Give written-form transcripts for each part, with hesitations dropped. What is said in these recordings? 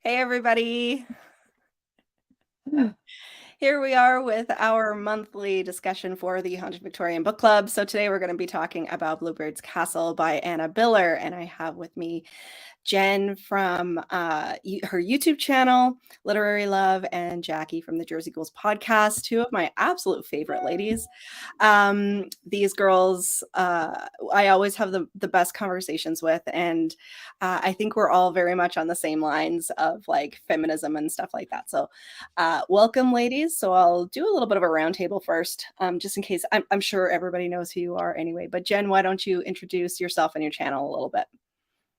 Hey, everybody. Here we are with our monthly discussion for the Haunted Victorian Book Club. So today we're going to be talking about Bluebeard's Castle by Anna Biller, and I have with me Jen from her YouTube channel, Literary Love, and Jacki from the Jersey Ghouls podcast, two of my absolute favorite ladies. These girls, I always have the best conversations with, and I think we're all very much on the same lines of like feminism and stuff like that. So welcome, ladies. So I'll do a little bit of a roundtable first, just in case. I'm sure everybody knows who you are anyway, but Jen, why don't you introduce yourself and your channel a little bit?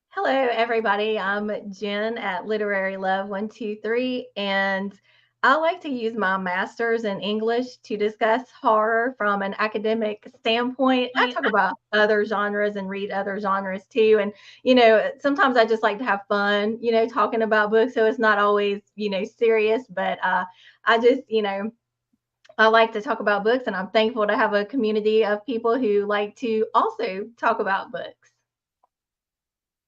Hello, everybody. I'm Jen at Literary Love 123, and I like to use my master's in English to discuss horror from an academic standpoint. I talk about other genres and read other genres too. And, sometimes I just like to have fun, talking about books. So it's not always, serious, but I just, I like to talk about books, and I'm thankful to have a community of people who like to also talk about books.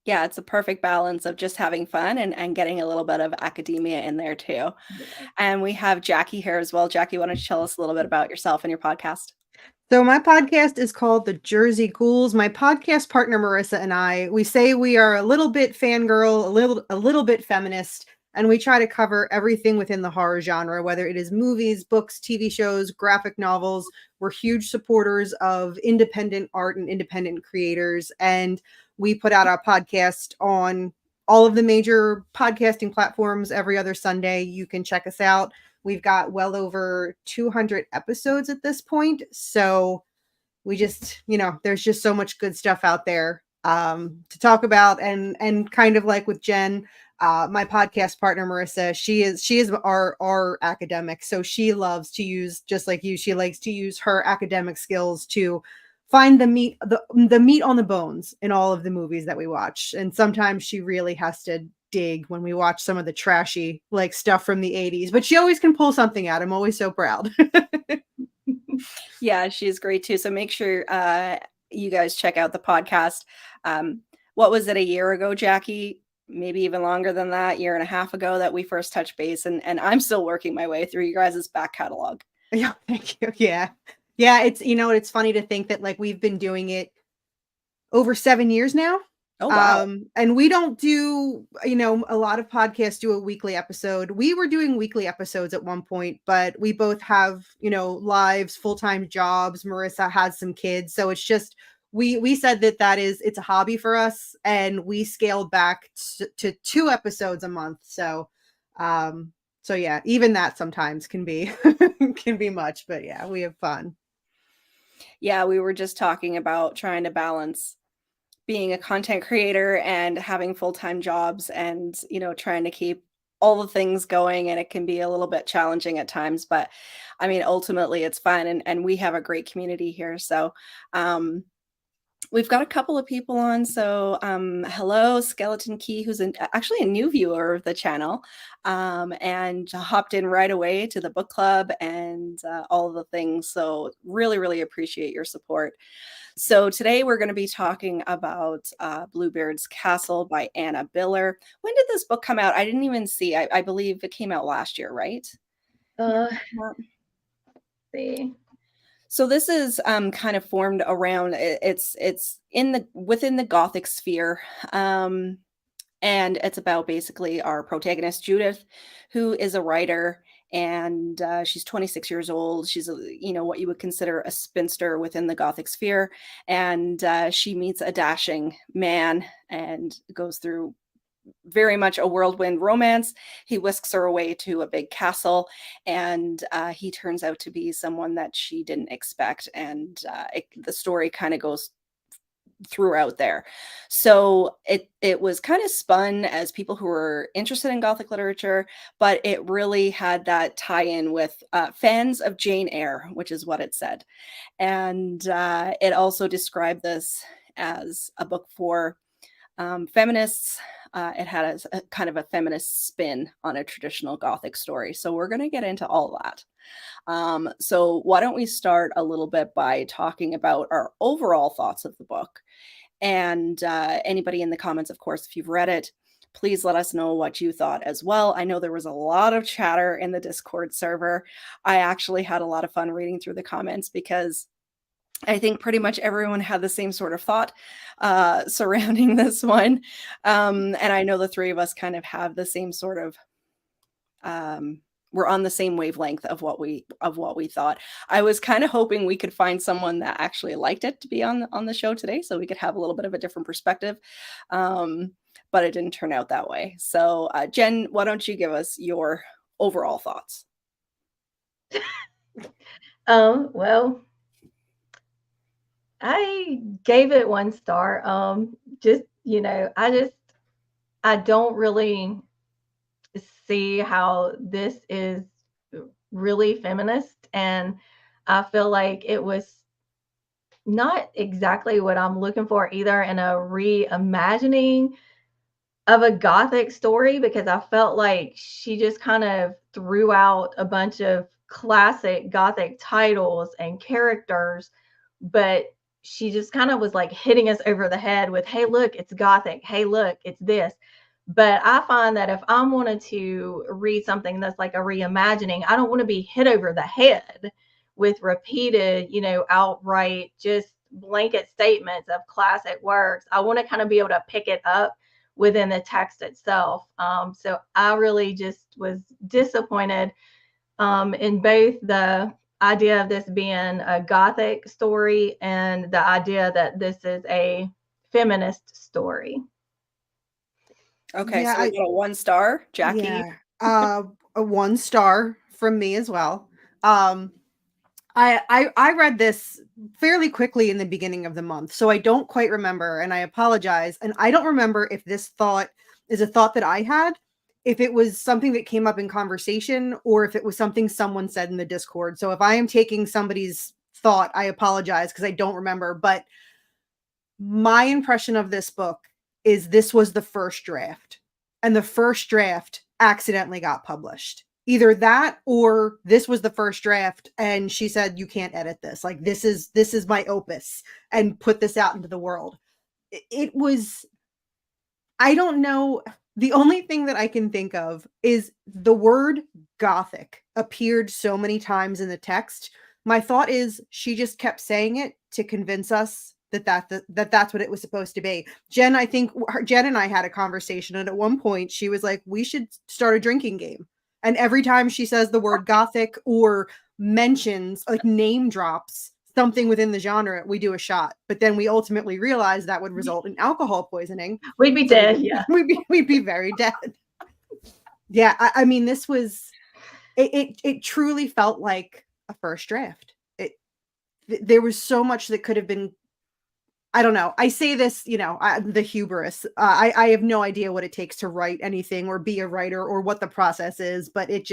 Yeah, it's a perfect balance of just having fun and getting a little bit of academia in there too. And we have Jacki here as well. Jacki, why don't you tell us a little bit about yourself and your podcast? So my podcast is called The Jersey Ghouls. My podcast partner Marissa and we say we are a little bit fangirl, a little bit feminist, and we try to cover everything within the horror genre, whether it is movies, books, TV shows, graphic novels. We're huge supporters of independent art and independent creators, and we put out our podcast on all of the major podcasting platforms every other Sunday. You can check us out. We've got well over 200 episodes at this point. So we just, there's just so much good stuff out there to talk about. And kind of like with Jen, my podcast partner, Marissa, she is our academic. So she loves to use, just like you, she likes to use her academic skills to find the meat on the bones in all of the movies that we watch. And sometimes she really has to dig when we watch some of the trashy like stuff from the 80s, but she always can pull something out. I'm always so proud. Yeah, she's great too. So make sure you guys check out the podcast. What was it, a year ago, Jacki? Maybe even longer than that, year and a half ago, that we first touched base, and I'm still working my way through you guys' back catalog. Yeah, thank you. Yeah, it's it's funny to think that like we've been doing it over 7 years now. Oh, wow. And we don't do, a lot of podcasts do a weekly episode. We were doing weekly episodes at one point, but we both have, lives, full-time jobs. Marissa has some kids. So it's just, we said it's a hobby for us, and we scaled back to 2 episodes a month. So yeah, even that sometimes can be, can be much, but yeah, we have fun. Yeah, we were just talking about trying to balance being a content creator and having full-time jobs and, trying to keep all the things going. And it can be a little bit challenging at times, but I mean, ultimately it's fun, and we have a great community here. So, we've got a couple of people on. So hello, Skeleton Key, who's actually a new viewer of the channel, and hopped in right away to the book club and all of the things. So really, really appreciate your support. So today we're going to be talking about Bluebeard's Castle by Anna Biller. When did this book come out? I didn't even see. I believe it came out last year, right? See. So this is kind of formed around it's within the Gothic sphere, and it's about basically our protagonist Judith, who is a writer, and she's 26 years old. She's what you would consider a spinster within the Gothic sphere, and she meets a dashing man and goes through very much a whirlwind romance. He whisks her away to a big castle, and he turns out to be someone that she didn't expect. And the story kind of goes throughout there. So it was kind of spun as people who were interested in Gothic literature, but it really had that tie-in with fans of Jane Eyre, which is what it said. And it also described this as a book for feminists. It had a kind of a feminist spin on a traditional Gothic story. So we're going to get into all that. So why don't we start a little bit by talking about our overall thoughts of the book, and anybody in the comments, of course, if you've read it, Please let us know what you thought as well. I know there was a lot of chatter in the Discord server. I actually had a lot of fun reading through the comments because I think pretty much everyone had the same sort of thought surrounding this one. And I know the three of us kind of have the same sort of we're on the same wavelength of what we thought. I was kind of hoping we could find someone that actually liked it to be on the show today, so we could have a little bit of a different perspective. But it didn't turn out that way. So, Jen, why don't you give us your overall thoughts? Well, I gave it 1 star. Just, I don't really see how this is really feminist, and I feel like it was not exactly what I'm looking for either in a reimagining of a Gothic story, because I felt like she just kind of threw out a bunch of classic Gothic titles and characters, but she just kind of was like hitting us over the head with, hey, look, it's Gothic. Hey, look, it's this. But I find that if I wanted to read something that's like a reimagining, I don't want to be hit over the head with repeated, outright just blanket statements of classic works. I want to kind of be able to pick it up within the text itself. So I really just was disappointed in both the idea of this being a Gothic story and the idea that this is a feminist story. Okay, Yeah, so we got a 1 star, Jacki. Yeah, a 1 star from me as well. I read this fairly quickly in the beginning of the month, so I don't quite remember, and I apologize. And I don't remember if this thought is a thought that I had, if it was something that came up in conversation, or if it was something someone said in the Discord. So if I am taking somebody's thought, I apologize because I don't remember. But my impression of this book is this was the first draft, and the first draft accidentally got published. Either that or this was the first draft and she said, you can't edit this. Like, this is my opus, and put this out into the world. It was, I don't know. The only thing that I can think of is the word Gothic appeared so many times in the text. My thought is she just kept saying it to convince us that's what it was supposed to be. Jen and I had a conversation, and at one point she was like, we should start a drinking game. And every time she says the word Gothic or mentions, like, name drops something within the genre, we do a shot. But then we ultimately realize that would result in alcohol poisoning. We'd be dead. Yeah. We'd be very dead. Yeah. I mean, this was, it truly felt like a first draft. There was so much that could have been, I don't know. I say this, the hubris. I have no idea what it takes to write anything or be a writer or what the process is, but it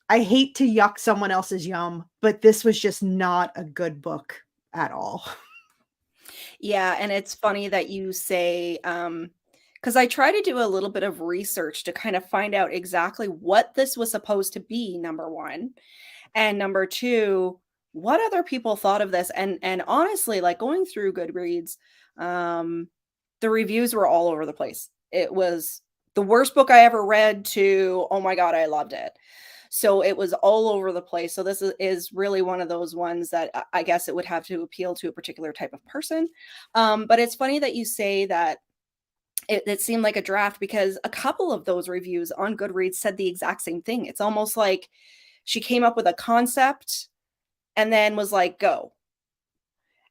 I hate to yuck someone else's yum, but this was just not a good book at all. Yeah, and it's funny that you say, because I try to do a little bit of research to kind of find out exactly what this was supposed to be, number one. And number two, what other people thought of this. And honestly, like, going through Goodreads, the reviews were all over the place. It was the worst book I ever read to, oh my God, I loved it. So it was all over the place. So this is really one of those ones that I guess it would have to appeal to a particular type of person. But it's funny that you say that it seemed like a draft, because a couple of those reviews on Goodreads said the exact same thing. It's almost like she came up with a concept and then was like, go.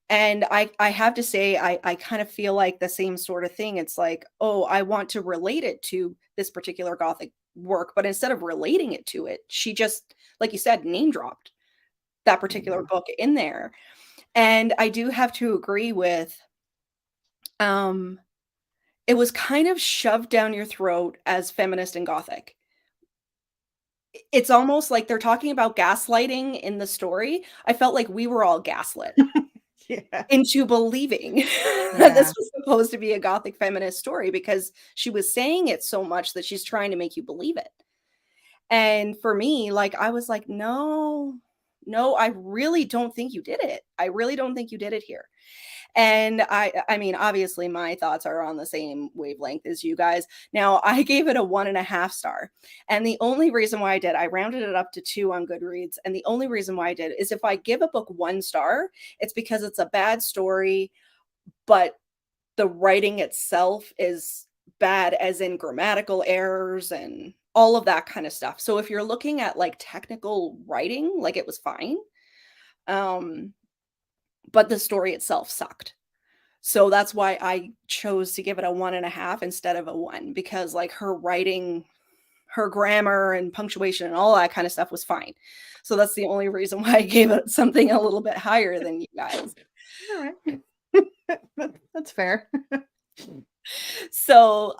And I have to say, I kind of feel like the same sort of thing. It's like, oh, I want to relate it to this particular Gothic work, but instead of relating it to it, she just, like you said, name dropped that particular book in there. And I do have to agree with, it was kind of shoved down your throat as feminist and Gothic. It's almost like they're talking about gaslighting in the story. I felt like we were all gaslit into believing that this was supposed to be a Gothic feminist story, because she was saying it so much that she's trying to make you believe it. And for me, like, I was like, no, no, I really don't think you did it. I really don't think you did it here. And I mean, obviously my thoughts are on the same wavelength as you guys. Now, I gave it a 1.5 star. And the only reason why I did, I rounded it up to 2 on Goodreads. And the only reason why I did is if I give a book 1 star, it's because it's a bad story, but the writing itself is bad, as in grammatical errors and all of that kind of stuff. So if you're looking at like technical writing, like it was fine. But the story itself sucked. So that's why I chose to give it a 1.5 instead of a 1, because like her writing, her grammar and punctuation and all that kind of stuff was fine. So that's the only reason why I gave it something a little bit higher than you guys. All right. That's fair. So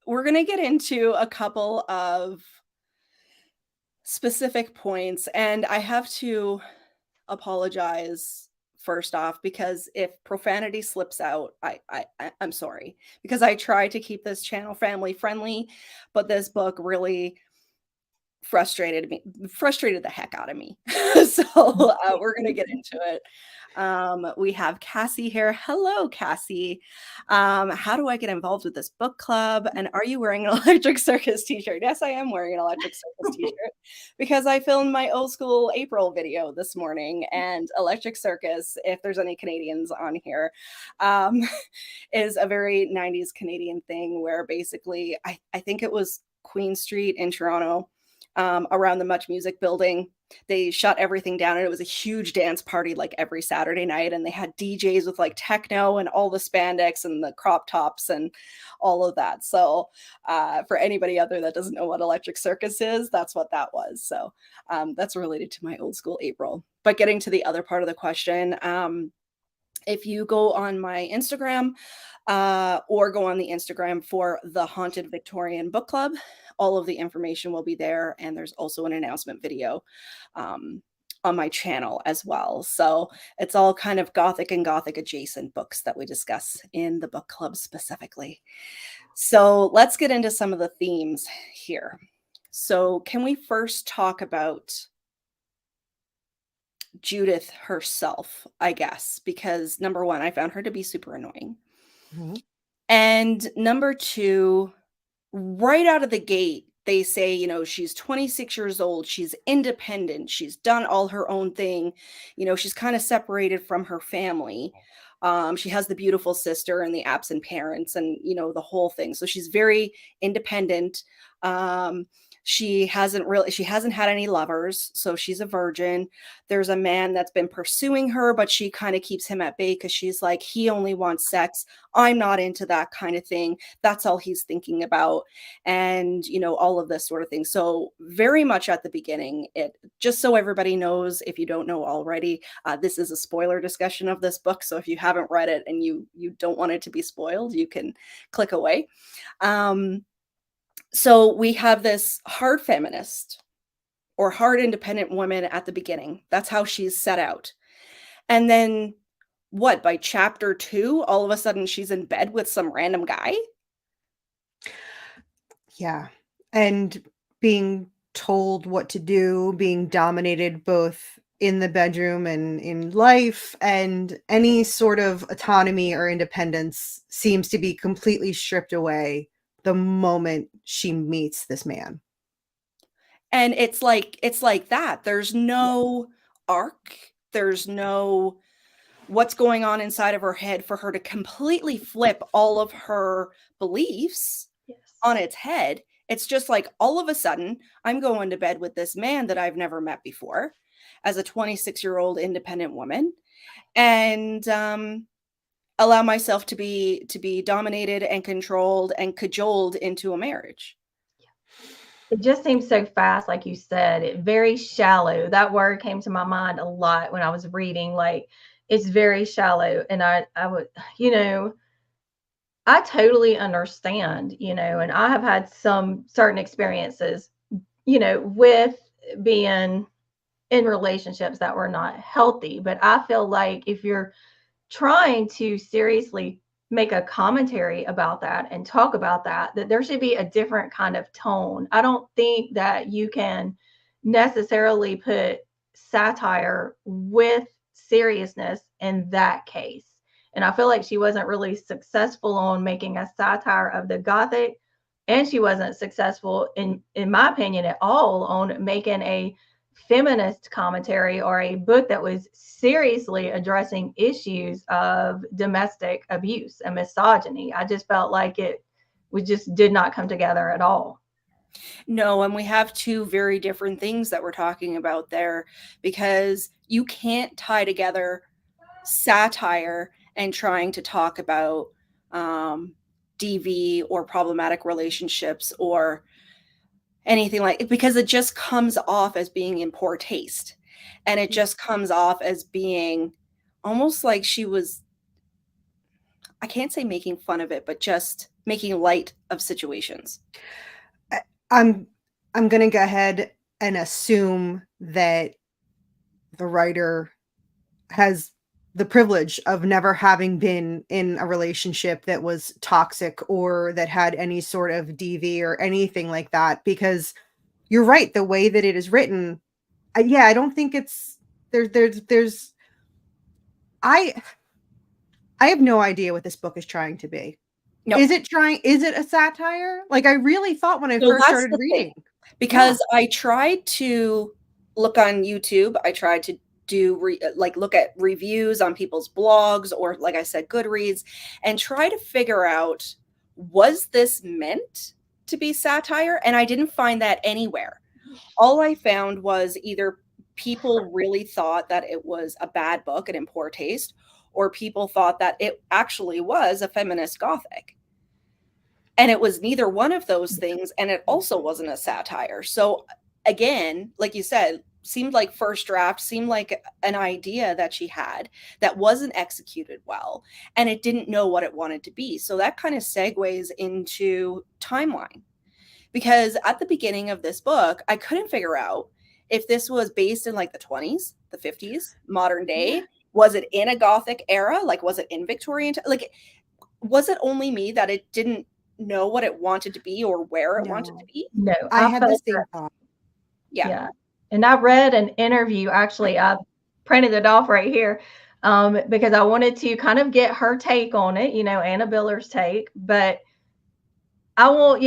we're going to get into a couple of specific points, and I have to apologize first off, because if profanity slips out, I'm sorry, because I try to keep this channel family friendly, but this book really frustrated the heck out of me. So we're gonna get into it. We have Cassie here. Hello, Cassie. How do I get involved with this book club? And are you wearing an Electric Circus t-shirt? Yes, I am wearing an Electric Circus t-shirt because I filmed my old school April video this morning. And Electric Circus, if there's any Canadians on here, is a very 90s Canadian thing where basically I think it was Queen Street in Toronto, around the Much Music building. They shut everything down and it was a huge dance party like every Saturday night. And they had DJs with like techno and all the spandex and the crop tops and all of that. So for anybody out there that doesn't know what Electric Circus is, that's what that was. So that's related to my old school April. But getting to the other part of the question, if you go on my Instagram or go on the Instagram for the Haunted Victorian Book Club, all of the information will be there. And there's also an announcement video on my channel as well. So it's all kind of Gothic and Gothic adjacent books that we discuss in the book club specifically. So let's get into some of the themes here. So can we first talk about Judith herself, I guess, because number one, I found her to be super annoying. Mhm. And number two, right out of the gate, they say, you know, she's 26 years old, she's independent, she's done all her own thing, you know, she's kind of separated from her family. She has the beautiful sister and the absent parents and, you know, the whole thing. So she's very independent. She hasn't had any lovers, so she's a virgin. There's a man that's been pursuing her, but she kind of keeps him at bay because she's like, he only wants sex. I'm not into that kind of thing. That's all he's thinking about. And, you know, all of this sort of thing. So very much at the beginning, it just so everybody knows, if you don't know already, this is a spoiler discussion of this book. So if you haven't read it and you don't want it to be spoiled, you can click away. So we have this hard feminist or hard independent woman at the beginning. That's how she's set out. And then what, by chapter 2, all of a sudden she's in bed with some random guy? Yeah. And being told what to do, being dominated both in the bedroom and in life, and any sort of autonomy or independence seems to be completely stripped away the moment she meets this man. And it's like that. There's no arc. There's no what's going on inside of her head for her to completely flip all of her beliefs on its head. It's just like all of a sudden, I'm going to bed with this man that I've never met before as a 26-year-old independent woman, and allow myself to be dominated and controlled and cajoled into a marriage. It just seems so fast, like you said, it very shallow. That word came to my mind a lot when I was reading. Like, it's very shallow. And I would, you know, I totally understand, you know, and I have had some certain experiences, you know, with being in relationships that were not healthy. But I feel like if you're trying to seriously make a commentary about that and talk about that, that there should be a different kind of tone. I don't think that you can necessarily put satire with seriousness in that case. And I feel like she wasn't really successful on making a satire of the Gothic, and she wasn't successful in my opinion at all on making a feminist commentary or a book that was seriously addressing issues of domestic abuse and misogyny. I just felt like we just did not come together at all. No, and we have two very different things that we're talking about there, because you can't tie together satire and trying to talk about DV or problematic relationships or anything like it, because it just comes off as being in poor taste. And it just comes off as being almost like she was, I can't say making fun of it, but just making light of situations. I'm going to go ahead and assume that the writer has the privilege of never having been in a relationship that was toxic or that had any sort of DV or anything like that, because you're right, the way that it is written, I don't think it's there's I have no idea what this book is trying to be. No. Is it a satire? Like, I really thought when I So first that's started the reading. thing, because I tried to look on YouTube. I tried to do look at reviews on people's blogs or, like I said, Goodreads, and try to figure out, was this meant to be satire? And I didn't find that anywhere. All I found was either people really thought that it was a bad book and in poor taste, or people thought that it actually was a feminist Gothic. And it was neither one of those things, and it also wasn't a satire. So again, like you said, seemed like first draft, seemed like an idea that she had that wasn't executed well, and it didn't know what it wanted to be. So that kind of segues into timeline, because at the beginning of this book, I couldn't figure out if this was based in like the 20s, the 50s, modern day. Was it in a Gothic era? Like, was it in Victorian? Like, was it only me that it didn't know what it wanted to be or where it wanted to be? No, I had the felt same that. thought. Yeah. And I read an interview, actually, I printed it off right here, because I wanted to kind of get her take on it, Anna Biller's take. But I won't,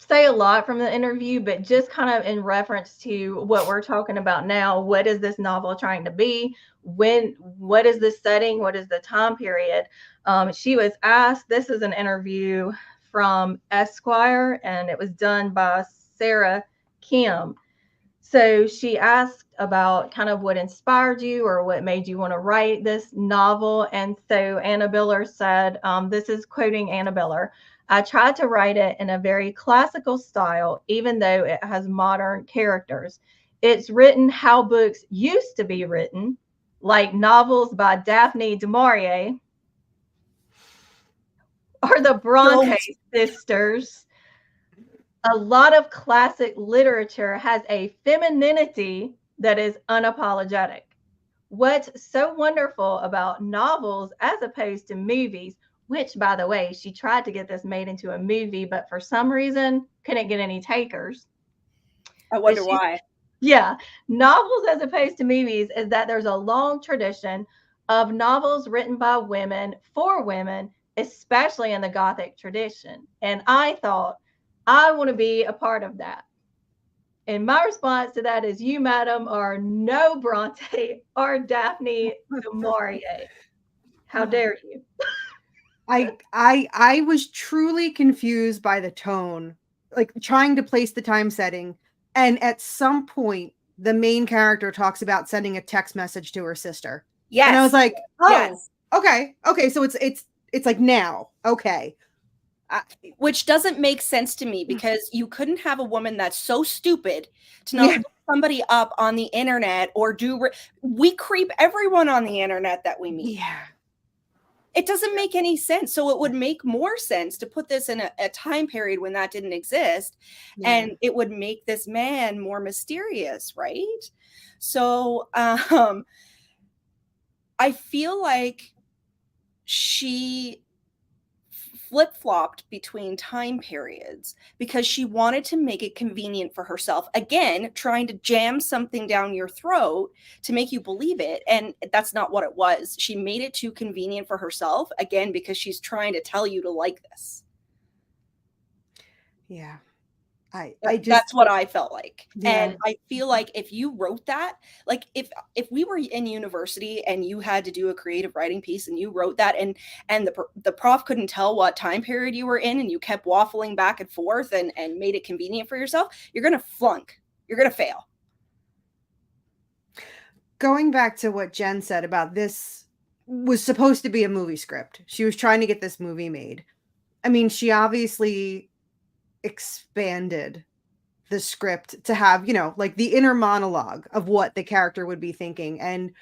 say a lot from the interview, but just kind of in reference to what we're talking about now. What is this novel trying to be? What is the setting? What is the time period? She was asked, this is an interview from Esquire, and it was done by Sarah Kim. So she asked about kind of what inspired you or what made you want to write this novel. And so Anna Biller said, this is quoting Anna Biller, "I tried to write it in a very classical style, even though it has modern characters. It's written how books used to be written, like novels by Daphne du Maurier or the Bronte sisters. A lot of classic literature has a femininity that is unapologetic. What's so wonderful about novels as opposed to movies," which, by the way, she tried to get this made into a movie, but for some reason couldn't get any takers. I wonder why. Yeah. Novels as opposed to movies is that there's a long tradition of novels written by women for women, especially in the Gothic tradition. And I thought, I want to be a part of that. And my response to that is, you, madam, are no Bronte or Daphne du Maurier. How dare you? I was truly confused by the tone, like trying to place the time setting. And at some point, the main character talks about sending a text message to her sister. Yes. And I was like, oh, yes. Okay. So it's like now. Okay. Which doesn't make sense to me, because you couldn't have a woman that's so stupid to not look somebody up on the internet or we creep everyone on the internet that we meet. Yeah. It doesn't make any sense. So it would make more sense to put this in a time period when that didn't exist. Yeah. And it would make this man more mysterious, right? So I feel like she, flip-flopped between time periods because she wanted to make it convenient for herself. Again, trying to jam something down your throat to make you believe it. And that's not what it was. She made it too convenient for herself, again, because she's trying to tell you to like this. Yeah. That's what I felt like. Yeah. And I feel like if you wrote that, like if we were in university and you had to do a creative writing piece and you wrote that and the prof couldn't tell what time period you were in and you kept waffling back and forth and made it convenient for yourself, you're going to flunk. You're going to fail. Going back to what Jen said about this was supposed to be a movie script. She was trying to get this movie made. I mean, she obviously expanded the script to have, like the inner monologue of what the character would be thinking. And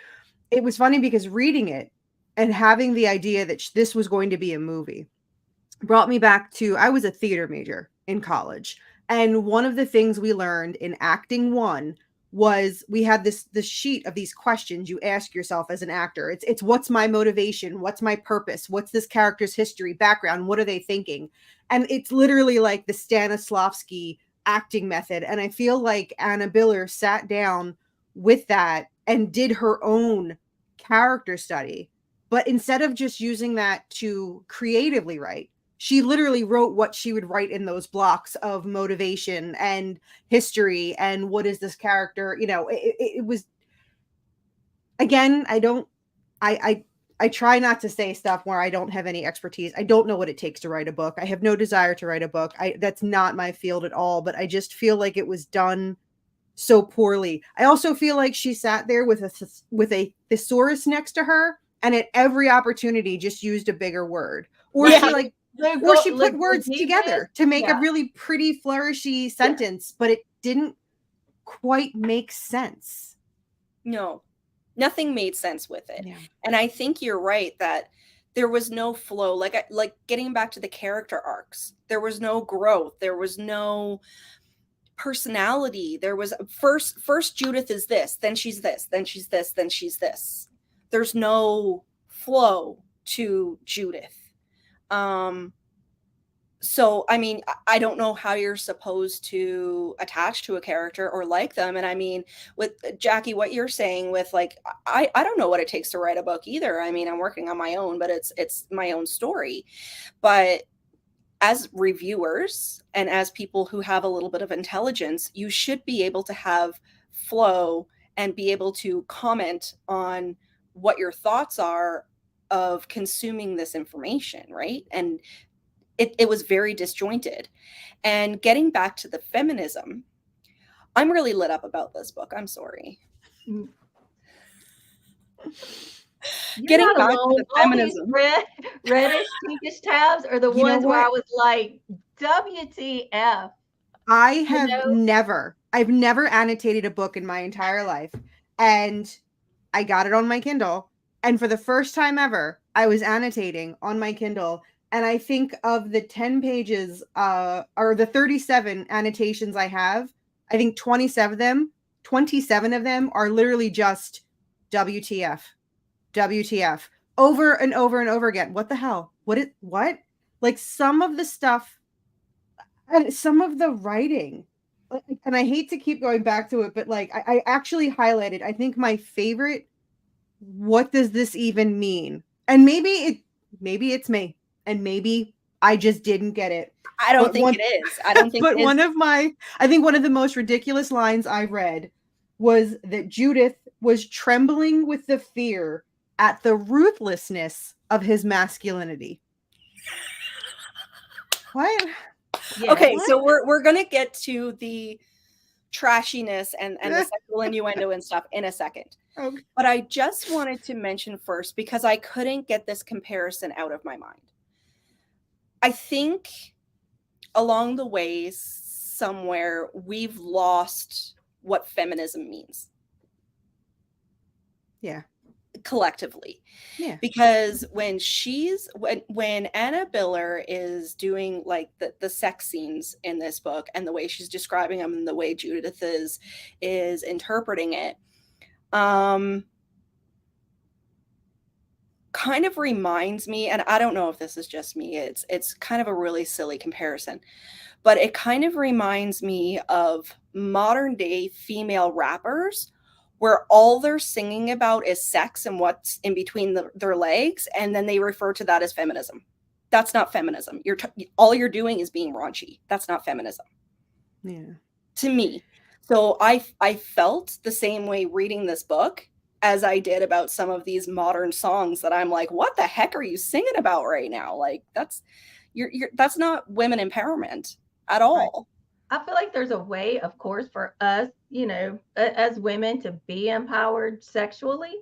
it was funny because reading it and having the idea that this was going to be a movie brought me back to, I was a theater major in college. And one of the things we learned in acting one was we had this sheet of these questions you ask yourself as an actor. It's what's my motivation? What's my purpose? What's this character's history, background? What are they thinking? And it's literally like the Stanislavski acting method. And I feel like Anna Biller sat down with that and did her own character study. But instead of just using that to creatively write, she literally wrote what she would write in those blocks of motivation and history and what is this character, it was, again, I try not to say stuff where I don't have any expertise. I don't know what it takes to write a book. I have no desire to write a book. That's not my field at all, but I just feel like it was done so poorly. I also feel like she sat there with a thesaurus next to her and at every opportunity just used a bigger word. Or she put words together to make a really pretty, flourishy sentence, but it didn't quite make sense. No, nothing made sense with it. Yeah. And I think you're right that there was no flow. Like getting back to the character arcs, there was no growth. There was no personality. There was first Judith is this, then she's this, then she's this, then she's this. There's no flow to Judith. So, I mean, I don't know how you're supposed to attach to a character or like them. And I mean, with Jacki, what you're saying with like, I don't know what it takes to write a book either. I mean, I'm working on my own, but it's my own story. But as reviewers and as people who have a little bit of intelligence, you should be able to have flow and be able to comment on what your thoughts are of consuming this information, right? And it was very disjointed. And getting back to the feminism, I'm really lit up about this book. I'm sorry. Getting back to the feminism. Reddish, pinkish tabs are the ones where I was like, WTF. I've never annotated a book in my entire life. And I got it on my Kindle. And for the first time ever, I was annotating on my Kindle. And I think of the 10 pages, or the 37 annotations I have, I think 27 of them are literally just WTF, WTF, over and over and over again. What the hell? What? Like some of the stuff and some of the writing, and I hate to keep going back to it, but like I actually highlighted, I think my favorite, what does this even mean? And maybe it's me. And maybe I just didn't get it. I don't think it is. I don't think but I think one of the most ridiculous lines I read was that Judith was trembling with the fear at the ruthlessness of his masculinity. What? Yeah, okay, what? So we're gonna get to the trashiness and the sexual innuendo and stuff in a second. Okay. But I just wanted to mention first, because I couldn't get this comparison out of my mind. I think along the way somewhere we've lost what feminism means. Yeah. Collectively. Yeah. Because when Anna Biller is doing like the sex scenes in this book and the way she's describing them and the way Judith is interpreting it, kind of reminds me, and I don't know if this is just me, it's kind of a really silly comparison, but it kind of reminds me of modern day female rappers where all they're singing about is sex and what's in between their legs, and then they refer to that as feminism. That's not feminism. All you're doing is being raunchy. That's not feminism. Yeah. To me. So I felt the same way reading this book as I did about some of these modern songs that I'm like, what the heck are you singing about right now? Like that's that's not women empowerment at all. I feel like there's a way, of course, for us, as women to be empowered sexually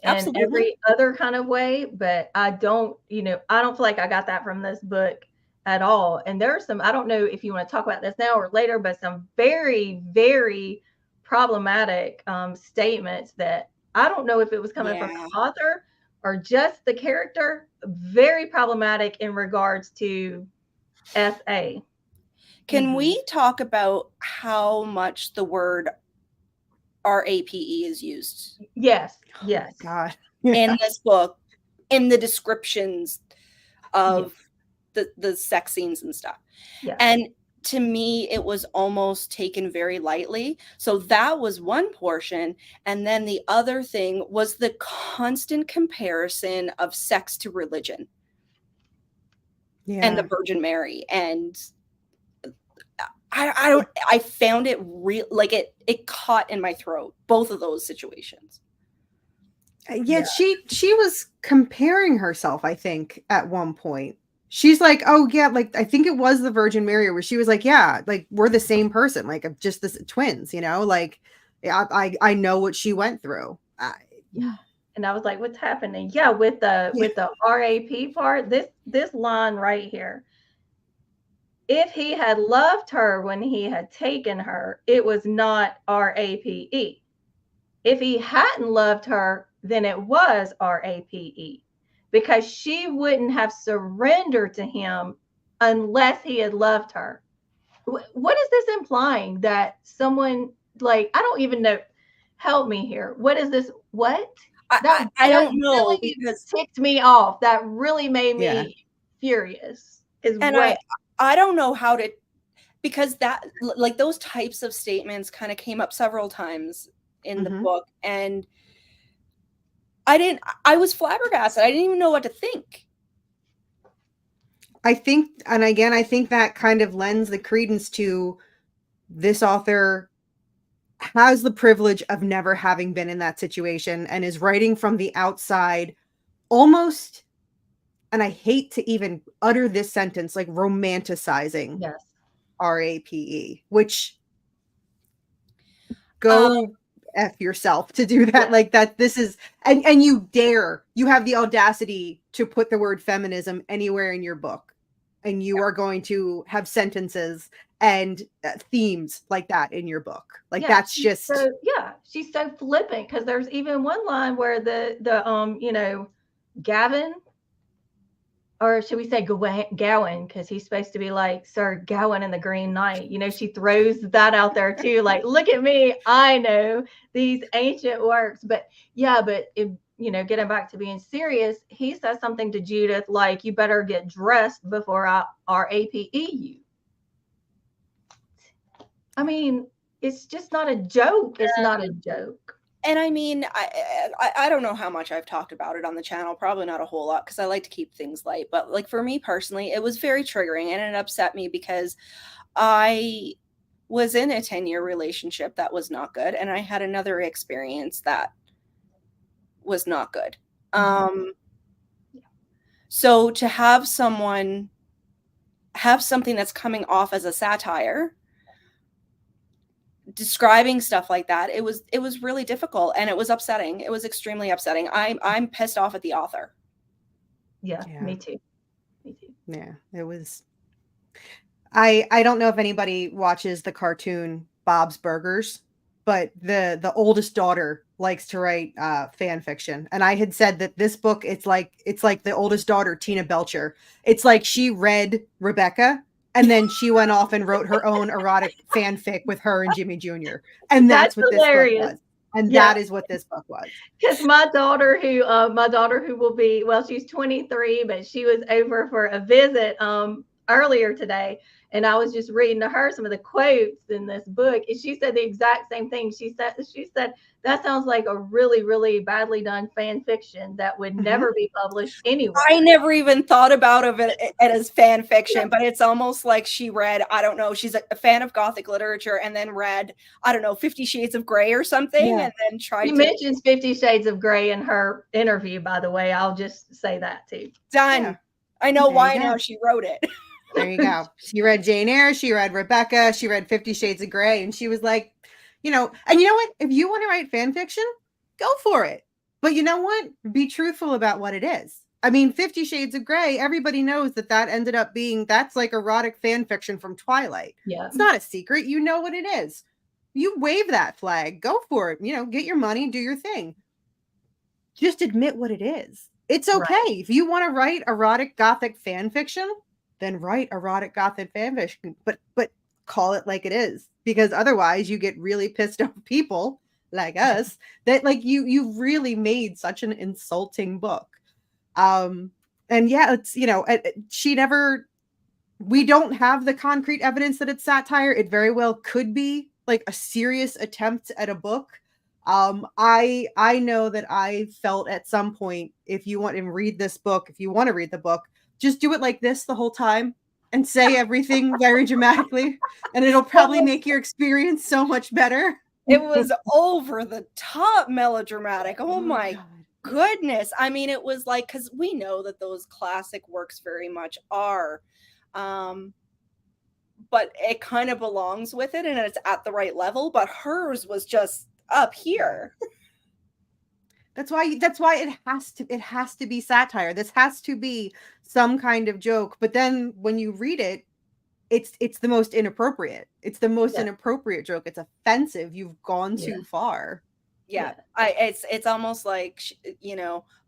and Absolutely. every other kind of way, but I don't feel like I got that from this book at all. And there are some, I don't know if you want to talk about this now or later, but some very, very problematic statements that I don't know if it was coming from the author or just the character, very problematic in regards to SA. Can we talk about how much the word RAPE is used? Yes, yes. Oh, God. In this book, in the descriptions of the sex scenes and stuff. Yeah. And to me, it was almost taken very lightly. So that was one portion. And then the other thing was the constant comparison of sex to religion. And the Virgin Mary. And I found it real, like it caught in my throat, both of those situations. Yeah, she was comparing herself, I think, at one point. She's like, oh yeah, like I think it was the Virgin Mary where she was like, yeah, like we're the same person, like just this twins, like I know what she went through. Yeah. And I was like, what's happening? Yeah, with the RAP part, this line right here. If he had loved her when he had taken her, it was not RAPE. If he hadn't loved her, then it was RAPE, because she wouldn't have surrendered to him unless he had loved her. What is this implying? That someone, like, I don't even know. Help me here. What is this? What? I don't know, really because ticked me off. That really made me furious. I don't know how to, because that, like, those types of statements kind of came up several times in the book, and I was flabbergasted. I didn't even know what to think. I think, and again, I think that kind of lends the credence to this author has the privilege of never having been in that situation and is writing from the outside, almost, and I hate to even utter this sentence, like romanticizing RAPE, which go F yourself to do that. Like that, this is, and you have the audacity to put the word feminism anywhere in your book, and you are going to have sentences and themes like that in your book. Like that's just she's so flippant, because there's even one line where the Gavin, or should we say Gowan, because he's supposed to be like Sir Gawain in the Green Knight. She throws that out there too. Like, look at me, I know these ancient works. But if, getting back to being serious, he says something to Judith like, you better get dressed before I RAPE you. I mean, it's just not a joke. It's not a joke. And I mean, I don't know how much I've talked about it on the channel, probably not a whole lot, because I like to keep things light. But like for me personally, it was very triggering, and it upset me because I was in a 10-year relationship that was not good, and I had another experience that was not good. So to have something that's coming off as a satire, describing stuff like that, it was really difficult, and it was upsetting. It was extremely upsetting. I'm pissed off at the author. Yeah, me too. Yeah, it was. I don't know if anybody watches the cartoon Bob's Burgers, but the oldest daughter likes to write fan fiction, and I had said that this book, it's like the oldest daughter, Tina Belcher. It's like she read Rebecca, and then she went off and wrote her own erotic fanfic with her and Jimmy Jr. And that's what hilarious. this book was. And Yeah. that is what this book was. Because my daughter who will be, well, she's 23, but she was over for a visit earlier today, and I was just reading to her some of the quotes in this book, and she said the exact same thing. She said that sounds like a really, really badly done fan fiction that would never be published anywhere. I never even thought about it as fan fiction, but it's almost like she read, I don't know, she's a fan of Gothic literature and then read, I don't know, 50 Shades of Grey or something, and then tried She to. mentions 50 Shades of Grey in her interview, by the way. I'll just say that too. Done. Yeah. I know There you why go. now she wrote it. There you go. She read Jane Eyre, she read Rebecca, she read 50 Shades of Grey, and she was like, and you know what? If you want to write fan fiction, go for it. But you know what? Be truthful about what it is. I mean, 50 Shades of Grey, everybody knows that ended up being, that's like erotic fan fiction from Twilight. Yeah. It's not a secret. You know what it is. You wave that flag. Go for it. Get your money, do your thing. Just admit what it is. It's okay. Right. If you want to write erotic Gothic fan fiction, then write erotic Gothic fan fiction, but call it like it is, because otherwise you get really pissed off people like us that like you really made such an insulting book. And yeah, it's we don't have the concrete evidence that it's satire. It very well could be like a serious attempt at a book. I know that I felt at some point, if you want to read the book, just do it like this the whole time and say everything very dramatically, and it'll probably make your experience so much better. It was over the top melodramatic. Oh my goodness. I mean, it was like, because we know that those classic works very much are, but it kind of belongs with it and it's at the right level, but hers was just up here. That's why it has to be satire. This has to be some kind of joke. But then when you read it, it's the most inappropriate. It's the most inappropriate joke. It's offensive. You've gone too far. Yeah. It's almost like,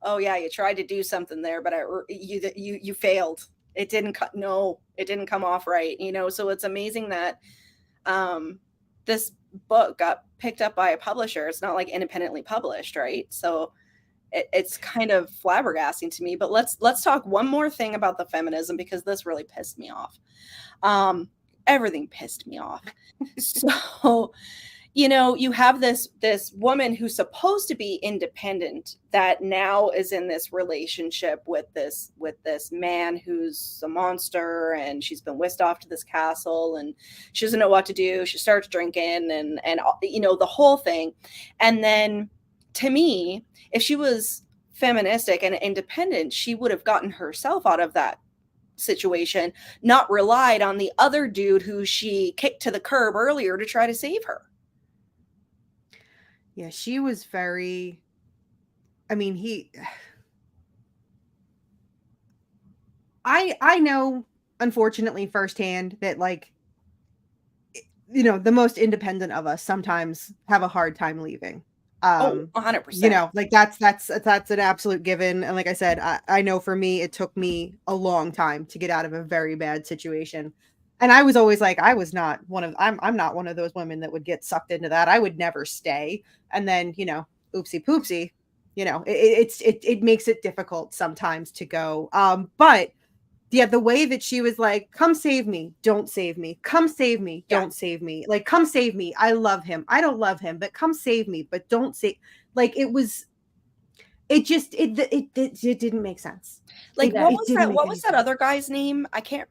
oh yeah, you tried to do something there, but you failed. It didn't come off right. So it's amazing that this book got picked up by a publisher. It's not like independently published, right? So it's kind of flabbergasting to me. But let's talk one more thing about the feminism, because this really pissed me off. Everything pissed me off. So you have this woman who's supposed to be independent that now is in this relationship with this man who's a monster, and she's been whisked off to this castle and she doesn't know what to do. She starts drinking and the whole thing. And then, to me, if she was feministic and independent, she would have gotten herself out of that situation, not relied on the other dude who she kicked to the curb earlier to try to save her. Yeah, she was very, I know, unfortunately, firsthand that, like, the most independent of us sometimes have a hard time leaving. 100%. Like that's an absolute given. And like I said, I know for me, it took me a long time to get out of a very bad situation. And I was always like, I'm not one of those women that would get sucked into that. I would never stay. And then, oopsie poopsie, it makes it difficult sometimes to go. But yeah, the way that she was like, come save me, don't save me, come save me, don't save me, like, come save me, I love him, I don't love him, but come save me, but don't save, like, it didn't make sense. Like, what was that other guy's name? I can't.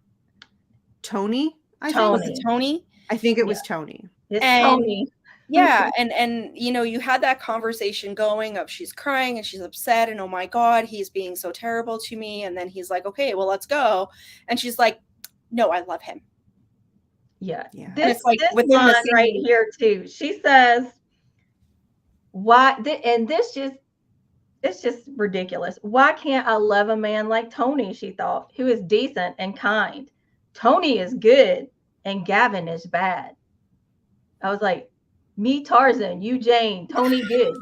Tony? Was it Tony? I think it was Tony. It's Tony. Yeah, and you had that conversation going of she's crying and she's upset and oh my God, he's being so terrible to me. And then he's like, okay, well, let's go. And she's like, no, I love him. Yeah. This line right here too. She says, why? And it's just ridiculous. Why can't I love a man like Tony? She thought, who is decent and kind. Tony is good and Gavin is bad. I was like, me Tarzan, you Jane, Tony good,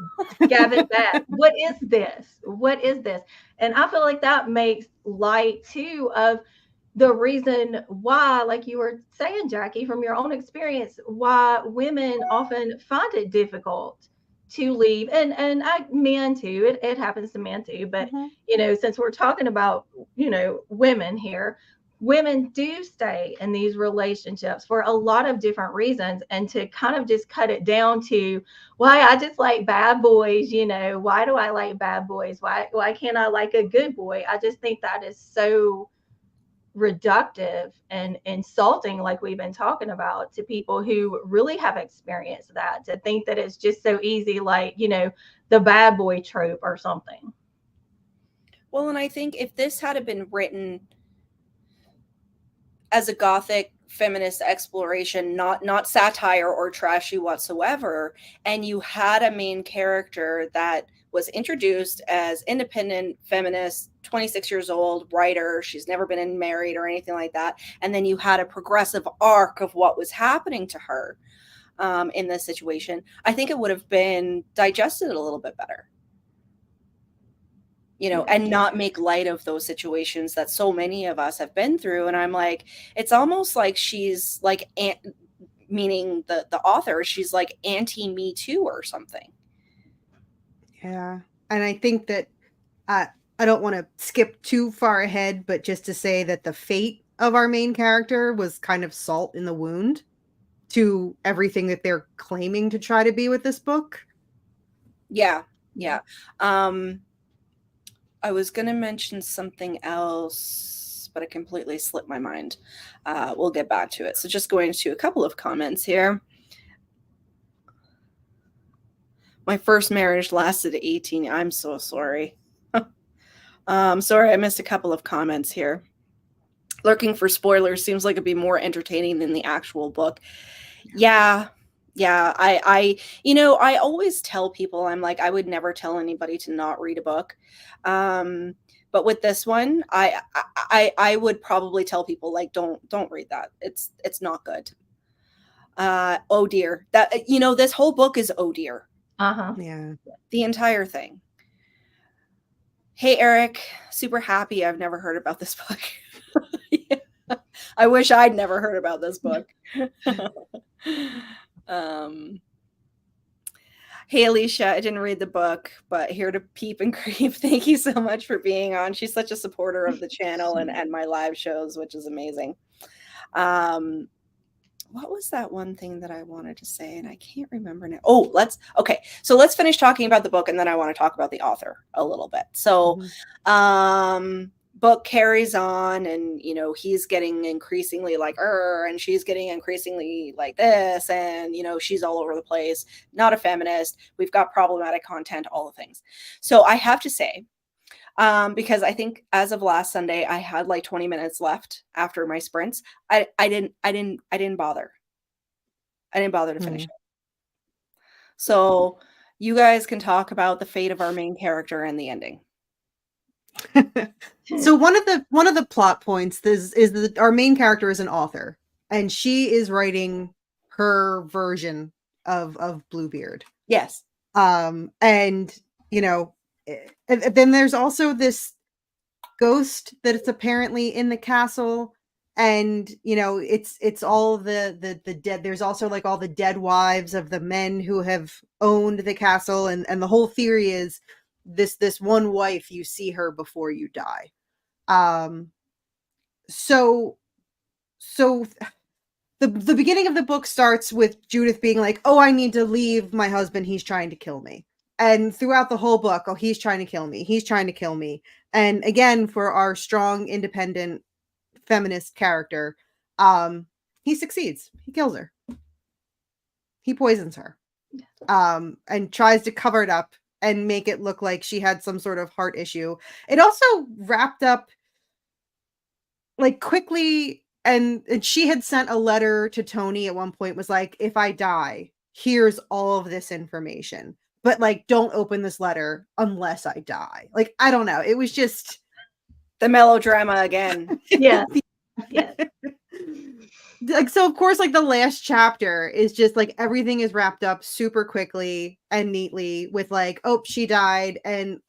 Gavin bad. What is this? And I feel like that makes light too of the reason why, like you were saying, Jacki, from your own experience, why women often find it difficult to leave, and men too, it happens to men too, but Mhm. since we're talking about women here, women do stay in these relationships for a lot of different reasons, and to kind of just cut it down to why I just like bad boys, why do I like bad boys, why can't I like a good boy? I just think that is so reductive and insulting, like we've been talking about, to people who really have experienced that, to think that it's just so easy, like the bad boy trope or something. Well, and I think if this had been written as a gothic feminist exploration, not satire or trashy whatsoever, and you had a main character that was introduced as independent feminist, 26 years old, writer, she's never been married or anything like that, and then you had a progressive arc of what was happening to her in this situation, I think it would have been digested a little bit better. And not make light of those situations that so many of us have been through. And I'm like, it's almost like she's like, meaning the author, she's like anti-Me Too or something. Yeah. And I think that I don't want to skip too far ahead, but just to say that the fate of our main character was kind of salt in the wound to everything that they're claiming to try to be with this book. Yeah. I was going to mention something else, but it completely slipped my mind. We'll get back to it. So just going to a couple of comments here. My first marriage lasted 18. I'm so sorry. Sorry, I missed a couple of comments here. Lurking for spoilers seems like it'd be more entertaining than the actual book. Yeah. I always tell people, I'm like, I would never tell anybody to not read a book. But with this one, I would probably tell people, like, don't read that. It's not good. Oh dear. That this whole book is oh dear. Yeah. The entire thing. Hey Eric, super happy I've never heard about this book. Yeah. I wish I'd never heard about this book. Hey Alicia, I didn't read the book, but here to peep and creep. Thank you so much for being on. She's such a supporter of the channel and my live shows, which is amazing. What was that one thing that I wanted to say? And I can't remember now. Oh, so let's finish talking about the book, and then I want to talk about the author a little bit. So, book carries on, and he's getting increasingly like and she's getting increasingly like this, and she's all over the place, not a feminist, we've got problematic content, all the things. So I have to say, because I think as of last Sunday, I had like 20 minutes left after my sprints. I didn't bother. I didn't bother to finish it. So you guys can talk about the fate of our main character and the ending. So one of the plot points is that our main character is an author, and she is writing her version of Bluebeard. Yes. And then there's also this ghost that is apparently in the castle, and it's all the dead. There's also like all the dead wives of the men who have owned the castle, and the whole theory is this one wife, you see her before you die. So the beginning of the book starts with Judith being like, oh, I need to leave my husband, he's trying to kill me. And throughout the whole book, oh, he's trying to kill me, he's trying to kill me. And again, for our strong, independent, feminist character, he succeeds. He kills her. He poisons her. And tries to cover it up and make it look like she had some sort of heart issue. It also wrapped up like quickly, and she had sent a letter to Tony at one point, was like, if I die, here's all of this information, but like, don't open this letter unless I die. Like, I don't know. It was just the melodrama again. Yeah. Like, so of course, like the last chapter is just like everything is wrapped up super quickly and neatly with like, oh, she died, and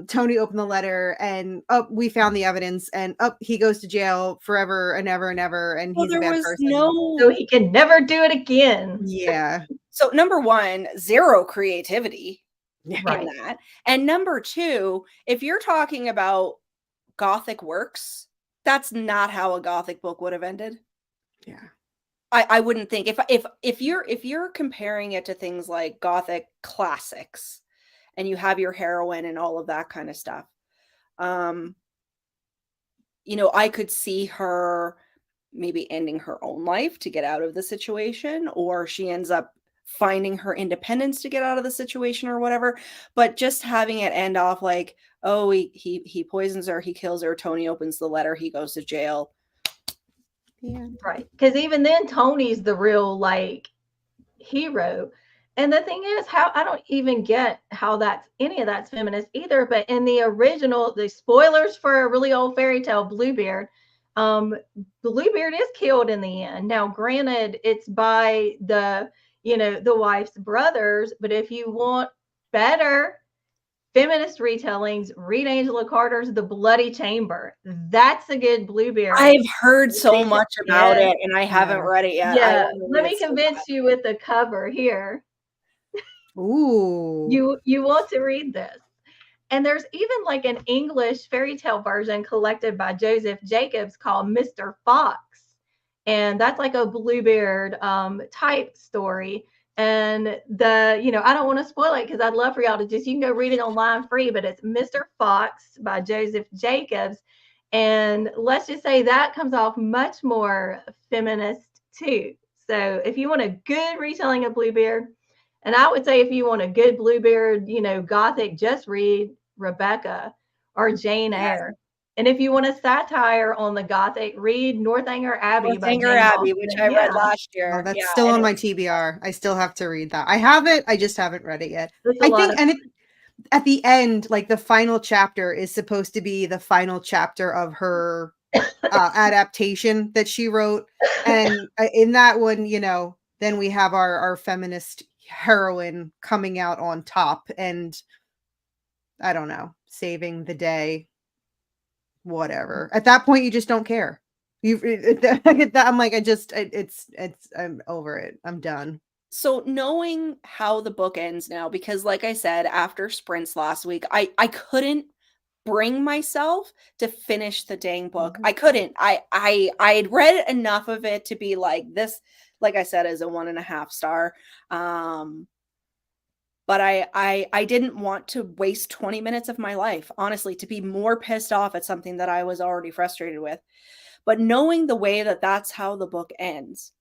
Tony opened the letter, and we found the evidence, and he goes to jail forever and ever and ever, and he's a bad person. So he can never do it again. Yeah. So number one, zero creativity Right. in that. And number two, if you're talking about Gothic works, that's not how a Gothic book would have ended. Yeah. I wouldn't think if you're comparing it to things like Gothic classics and you have your heroine and all of that kind of stuff, I could see her maybe ending her own life to get out of the situation, or she ends up finding her independence to get out of the situation or whatever. But just having it end off like, oh, he poisons her, he kills her, Tony opens the letter, he goes to jail. Yeah. Right. Because even then, Tony's the real hero. And the thing is, how I don't even get how that's any of that's feminist either. But in the original, the spoilers for a really old fairy tale, Bluebeard, Bluebeard is killed in the end. Now, granted, it's by the wife's brothers. But if you want better feminist retellings, read Angela Carter's The Bloody Chamber. That's a good Bluebeard. I've heard so much about it, and I haven't read it yet. I Yeah, wanna let read me it so convince bad. you with the cover here. Ooh. You want to read this. And there's even like an English fairy tale version collected by Joseph Jacobs called Mr. Fox. And that's like a Bluebeard type story. And I don't want to spoil it because I'd love for y'all to you can go read it online free, but it's Mr. Fox by Joseph Jacobs. And let's just say that comes off much more feminist too. So if you want a good retelling of Bluebeard, and I would say if you want a good Bluebeard, Gothic, just read Rebecca or Jane Eyre. And if you want a satire on the Gothic, read Northanger Abbey by Northanger Jane Abbey, which Austen. I read Yeah, last Oh, year. that's Yeah, still and on it my TBR. I still have to read that. I have it. I just haven't read it yet. it's a I lot think, of and at the end, like the final chapter is supposed to be the final chapter of her adaptation that she wrote. And in that one, then we have our feminist heroine coming out on top and I don't know, saving the day, whatever. At that point, you just don't care. I'm like, I'm over it. I'm done. So knowing how the book ends now, because like I said, after sprints last week, I couldn't bring myself to finish the dang book. I couldn't. I'd read enough of it to be like this, like I said, is a 1.5 star. But I didn't want to waste 20 minutes of my life, honestly, to be more pissed off at something that I was already frustrated with. But knowing the way that that's how the book ends,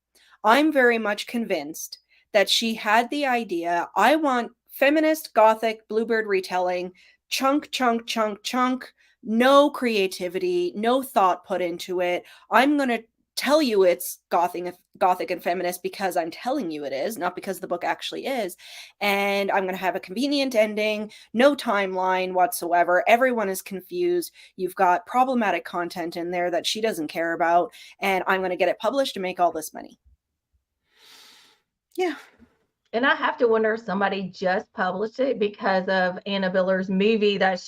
I'm very much convinced that she had the idea, I want feminist Gothic Bluebeard retelling, chunk, chunk, chunk, chunk, no creativity, no thought put into it. I'm going to tell you it's gothic and feminist because I'm telling you it is, not because the book actually is. And I'm going to have a convenient ending, no timeline whatsoever. Everyone is confused. You've got problematic content in there that she doesn't care about, and I'm going to get it published to make all this money. Yeah. And I have to wonder if somebody just published it because of Anna Biller's movie that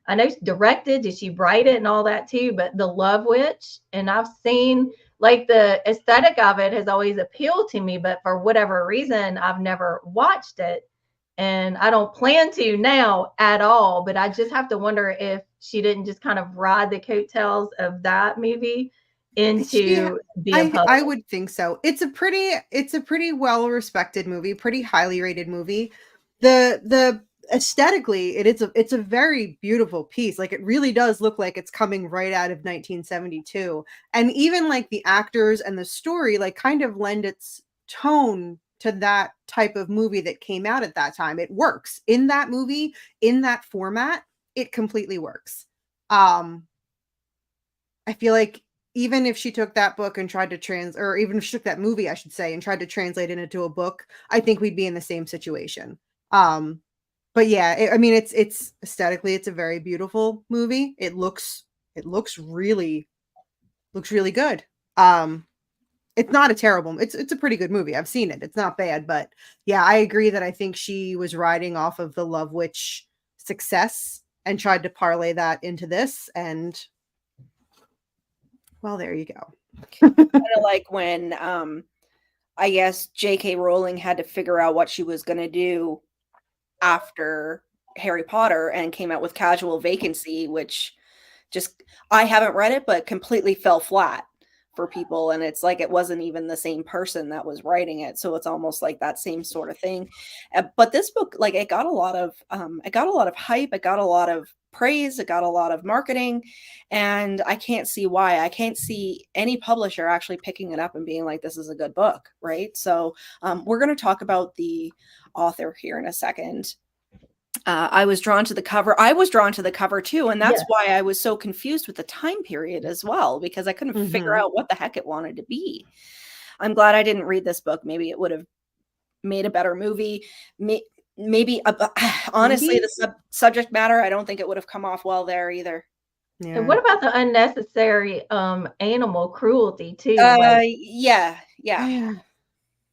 I know she directed. Did she write it and all that too? But The Love Witch, and I've seen like the aesthetic of it has always appealed to me, but for whatever reason, I've never watched it. And I don't plan to now at all. But I just have to wonder if she didn't just kind of ride the coattails of that movie into being published. I would think so. It's a pretty well respected movie, pretty highly rated movie. The aesthetically, it's a very beautiful piece. Like it really does look like it's coming right out of 1972. And even like the actors and the story like kind of lend its tone to that type of movie that came out at that time. It works in that movie, in that format, it completely works. I feel like even if she took that book and tried to or even if she took that movie, I should say, and tried to translate it into a book, I think we'd be in the same situation. But yeah, I mean, it's aesthetically, it's a very beautiful movie. It looks really good. It's not a terrible, it's a pretty good movie. I've seen it. It's not bad, but yeah, I agree that I think she was riding off of the Love Witch success and tried to parlay that into this, and well, there you go. Kind of like when I guess J.K. Rowling had to figure out what she was going to do after Harry Potter and came out with Casual Vacancy, which just, I haven't read it, but completely fell flat for people. And it's like it wasn't even the same person that was writing it. So it's almost like that same sort of thing. But this book, like it got a lot of hype, it got a lot of praise, it got a lot of marketing, and I can't see why. I can't see any publisher actually picking it up and being like, this is a good book, right? So we're going to talk about the author here in a second. I was drawn to the cover. I was drawn to the cover too, and that's Yeah. why I was so confused with the time period as well, because I couldn't figure out what the heck it wanted to be. I'm glad I didn't read this book. Maybe it would have made a better movie. Maybe honestly, Maybe? the subject matter, I don't think it would have come off well there either. Yeah. And what about the unnecessary animal cruelty too? Like, Yeah.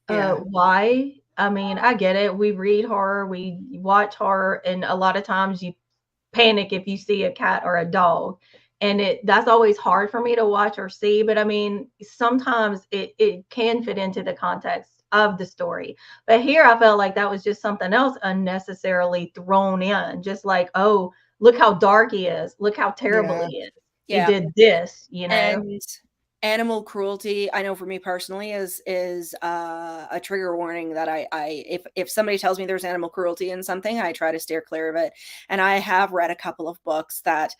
why? I mean, I get it. We read horror, we watch horror, and a lot of times you panic if you see a cat or a dog. And that's always hard for me to watch or see. But I mean, sometimes it can fit into the context of the story. But here I felt like that was just something else unnecessarily thrown in. Just like, oh, look how dark he is. Look how terrible Yeah. he is. He Yeah. did this, you know. And animal cruelty, I know for me personally, is a trigger warning that I if somebody tells me there's animal cruelty in something, I try to steer clear of it. And I have read a couple of books that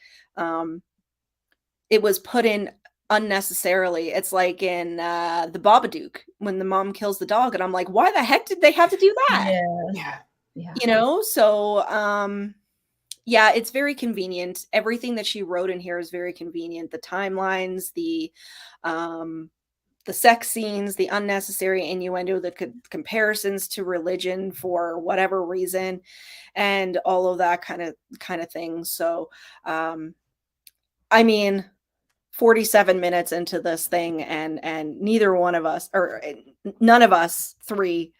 it was put in unnecessarily. It's like in the Babadook when the mom kills the dog, and I'm like, why the heck did they have to do that? Yeah. You know, so yeah, it's very convenient. Everything that she wrote in here is very convenient. The timelines, the sex scenes, the unnecessary innuendo, the comparisons to religion for whatever reason, and all of that kind of thing. So, I mean, 47 minutes into this thing, and neither one of us, or none of us three,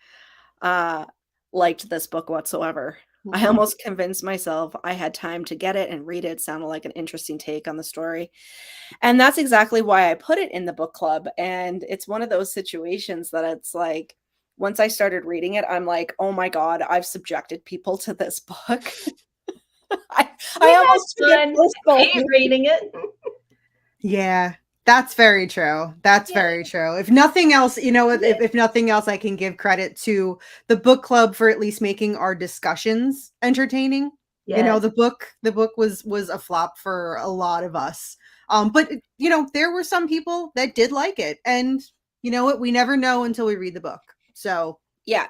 liked this book whatsoever. I almost convinced myself I had time to get it and read it. It sounded like an interesting take on the story. And that's exactly why I put it in the book club. And it's one of those situations that it's like, once I started reading it, I'm like, oh my God, I've subjected people to this book. I almost fun. Hate reading it. Yeah, that's very true. That's very true. If nothing else, you know, if nothing else, I can give credit to the book club for at least making our discussions entertaining. You know, Yes. the book was a flop for a lot of us. But you know, there were some people that did like it, and you know what? We never know until we read the book. So yeah,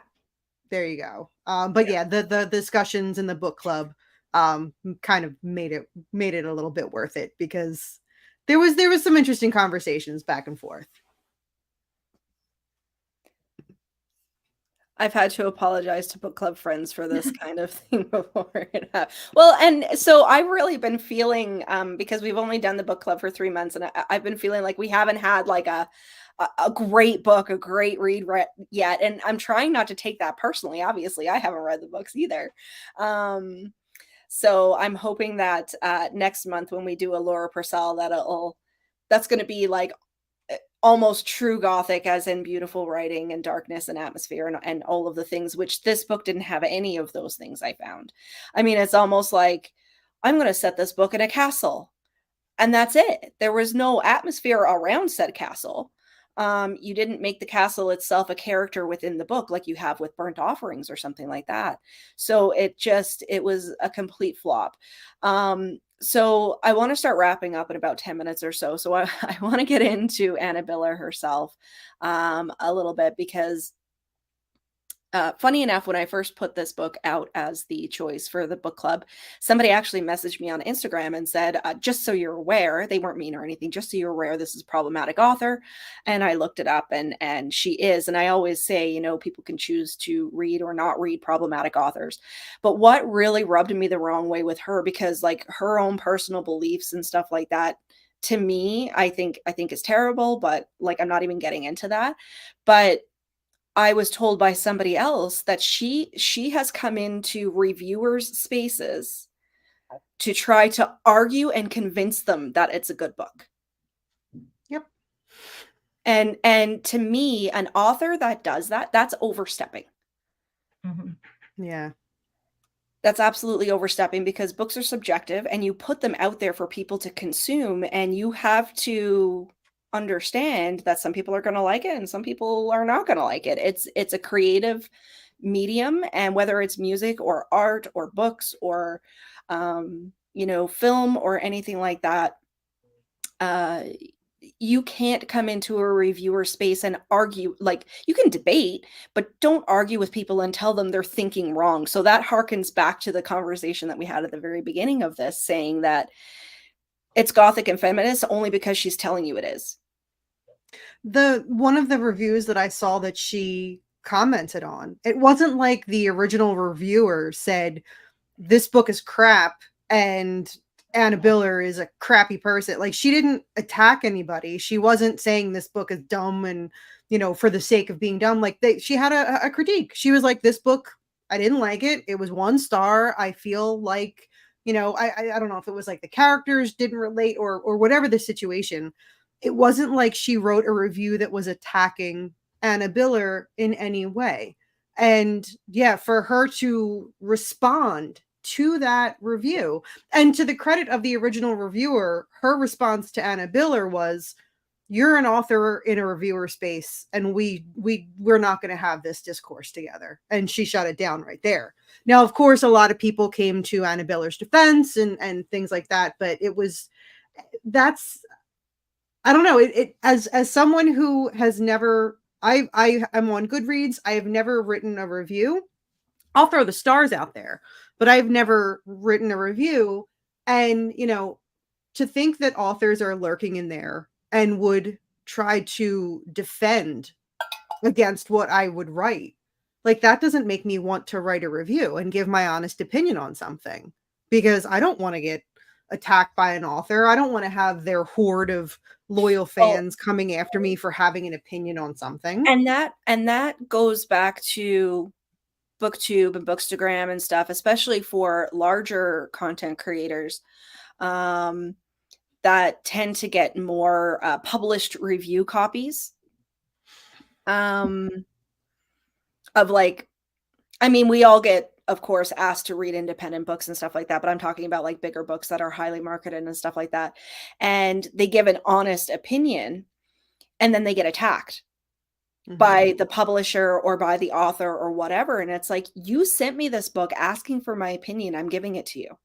there you go. But yeah, the discussions in the book club kind of made it a little bit worth it, because there was some interesting conversations back and forth. I've had to apologize to book club friends for this kind of thing before. Well, and so I've really been feeling, because we've only done the book club for 3 months, and I've been feeling like we haven't had like a great book, a great read yet. And I'm trying not to take that personally. Obviously, I haven't read the books either. So I'm hoping that next month when we do a Laura Purcell, that's going to be like almost true Gothic, as in beautiful writing and darkness and atmosphere and all of the things, which this book didn't have any of those things, I found. I mean, it's almost like I'm going to set this book in a castle, and that's it. There was no atmosphere around said castle. You didn't make the castle itself a character within the book like you have with Burnt Offerings or something like that. So it was a complete flop. So I want to start wrapping up in about 10 minutes or so. So I want to get into Annabella herself a little bit, because funny enough, when I first put this book out as the choice for the book club, somebody actually messaged me on Instagram and said, just so you're aware, they weren't mean or anything, just so you're aware, this is a problematic author. And I looked it up, and she is. And I always say, you know, people can choose to read or not read problematic authors. But what really rubbed me the wrong way with her, because like her own personal beliefs and stuff like that, to me, I think is terrible, but like, I'm not even getting into that. But I was told by somebody else that she has come into reviewers' spaces to try to argue and convince them that it's a good book. Yep. And to me, an author that does that, that's overstepping. Mhm. Yeah. That's absolutely overstepping, because books are subjective and you put them out there for people to consume, and you have to understand that some people are going to like it and some people are not going to like it. It's a creative medium, and whether it's music or art or books or film or anything like that, uh you can't come into a reviewer space and argue. Like, you can debate, but don't argue with people and tell them they're thinking wrong. So that harkens back to the conversation that we had at the very beginning of this, saying that it's gothic and feminist only because she's telling you it is. The one of the reviews that I saw that she commented on, it wasn't like the original reviewer said this book is crap and Anna Biller is a crappy person. Like, she didn't attack anybody. She wasn't saying this book is dumb and, for the sake of being dumb. Like, she had a critique. She was like, this book, I didn't like it. It was 1 star. I feel like, I don't know if it was like the characters didn't relate or whatever the situation. It wasn't like she wrote a review that was attacking Anna Biller in any way. And yeah, for her to respond to that review, and to the credit of the original reviewer, her response to Anna Biller was, you're an author in a reviewer space, and we're not going to have this discourse together. And she shut it down right there. Now, of course, a lot of people came to Anna Biller's defense and things like that, but that's, I don't know, it as someone who has never, I am on Goodreads, I have never written a review. I'll throw the stars out there, but I've never written a review. And, to think that authors are lurking in there and would try to defend against what I would write, like, that doesn't make me want to write a review and give my honest opinion on something, because I don't want to get attacked by an author. I don't want to have their horde of loyal fans coming after me for having an opinion on something. And that goes back to booktube and bookstagram and stuff, especially for larger content creators, that tend to get more published review copies of, like, I mean, we all get, of course, asked to read independent books and stuff like that, but I'm talking about like bigger books that are highly marketed and stuff like that, and they give an honest opinion and then they get attacked by the publisher or by the author or whatever. And it's like, you sent me this book asking for my opinion, I'm giving it to you.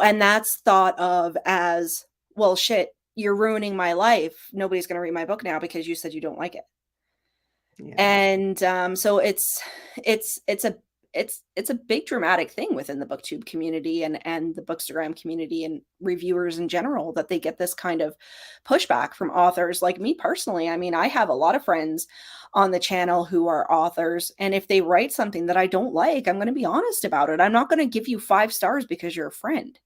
And that's thought of as, well, shit, you're ruining my life. Nobody's going to read my book now because you said you don't like it. Yeah. And so it's a big dramatic thing within the booktube community and the bookstagram community and reviewers in general, that they get this kind of pushback from authors. Like me personally, I mean, I have a lot of friends on the channel who are authors, and if they write something that I don't like, I'm going to be honest about it. I'm not going to give you 5 stars because you're a friend.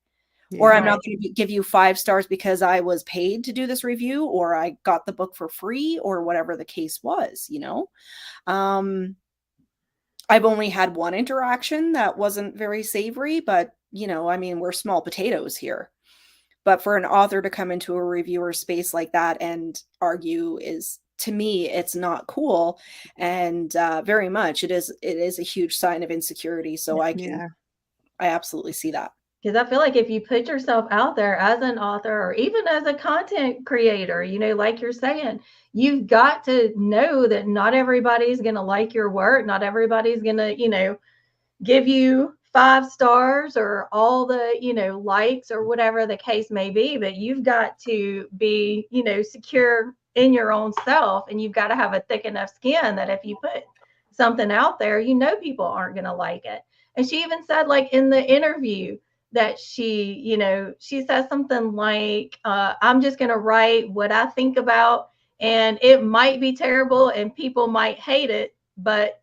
Or I'm not going to give you 5 stars because I was paid to do this review, or I got the book for free, or whatever the case was, I've only had one interaction that wasn't very savory, but, I mean, we're small potatoes here. But for an author to come into a reviewer space like that and argue is, to me, it's not cool. And very much it is a huge sign of insecurity. So I absolutely see that. Because I feel like if you put yourself out there as an author or even as a content creator, like you're saying, you've got to know that not everybody's going to like your work. Not everybody's going to, give you 5 stars or all the, likes or whatever the case may be. But you've got to be, secure in your own self. And you've got to have a thick enough skin that if you put something out there, people aren't going to like it. And she even said, like, in the interview, that she says something like, I'm just going to write what I think about, and it might be terrible and people might hate it, but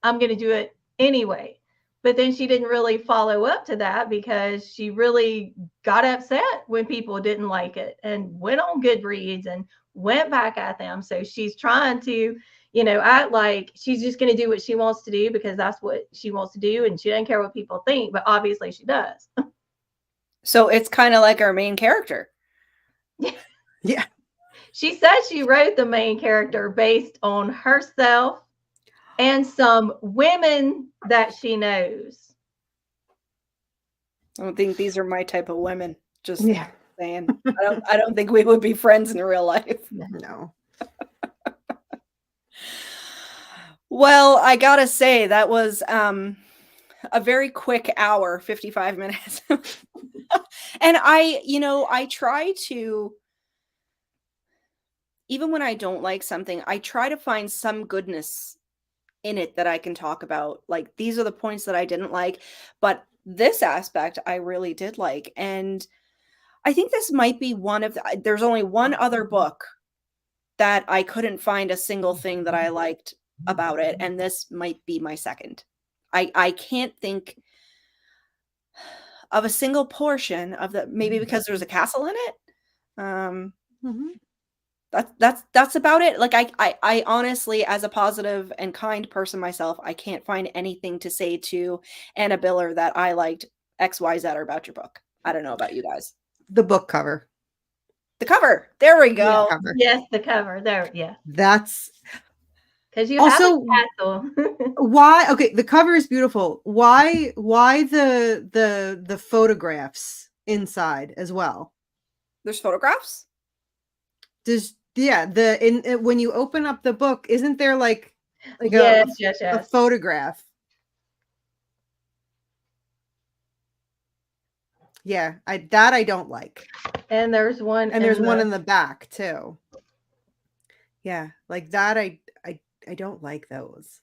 I'm going to do it anyway. But then she didn't really follow up to that, because she really got upset when people didn't like it and went on Goodreads and went back at them. So she's trying to act like she's just going to do what she wants to do because that's what she wants to do. And she doesn't care what people think, but obviously she does. So it's kind of like our main character. Yeah. She said she wrote the main character based on herself and some women that she knows. I don't think these are my type of women. Just Yeah. saying. I don't think we would be friends in real life. No. Well, I gotta say that was a very quick hour, 55 minutes. And I try to, even when I don't like something, I try to find some goodness in it that I can talk about. Like, these are the points that I didn't like, but this aspect I really did like. And I think this might be one of there's only one other book that I couldn't find a single thing that I liked about it, and this might be my second. I can't think of a single portion of the, maybe because there's a castle in it. That's about it. Like, I honestly, as a positive and kind person myself, I can't find anything to say to Anna Biller that I liked XYZ or about your book. I don't know about you guys. The book cover. The cover. There we go. The cover. Yes, the cover. There, yeah. That's Because you also have a castle. why. Okay, the cover is beautiful. Why the photographs inside as well? There's photographs. When you open up the book, isn't there like yes, a photograph? Yeah, I don't like. And there's one, and there's one in the back too. Yeah, like that. I don't like those.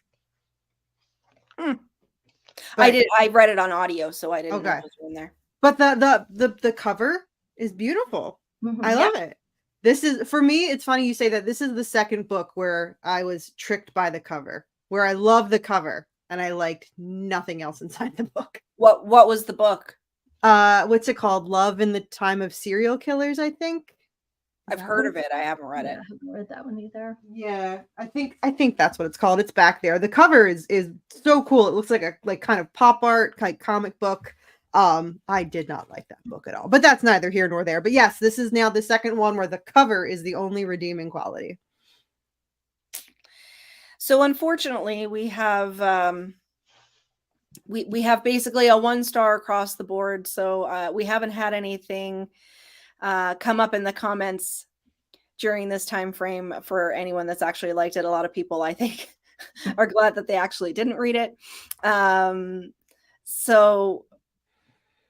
I read it on audio, so I didn't know those were in there. But the cover is beautiful. Mm-hmm. I love it. This is, for me, it's funny you say that. This is the second book where I was tricked by the cover, where I love the cover and I liked nothing else inside the book. What was the book? What's it called? Love in the Time of Serial Killers, I think. I've heard of it. I haven't read it. I haven't read that one either. Yeah, I think that's what it's called. It's back there. The cover is so cool. It looks like a kind of pop art, like comic book. I did not like that book at all, but that's neither here nor there. But yes, this is now the second one where the cover is the only redeeming quality. So unfortunately, we have we have basically a 1-star across the board. So we haven't had anything come up in the comments during this time frame for anyone that's actually liked it. A lot of people, I think, are glad that they actually didn't read it. So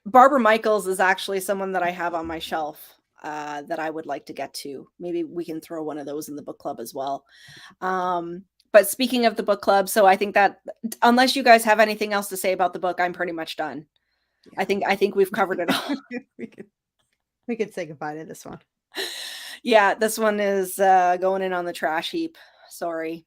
Barbara Michaels is actually someone that I have on my shelf that I would like to get to. Maybe we can throw one of those in the book club as well. But speaking of the book club, so I think that unless you guys have anything else to say about the book, I'm pretty much done. Yeah. I think we've covered it all. we could say goodbye to this one. Yeah, this one is going in on the trash heap. Sorry.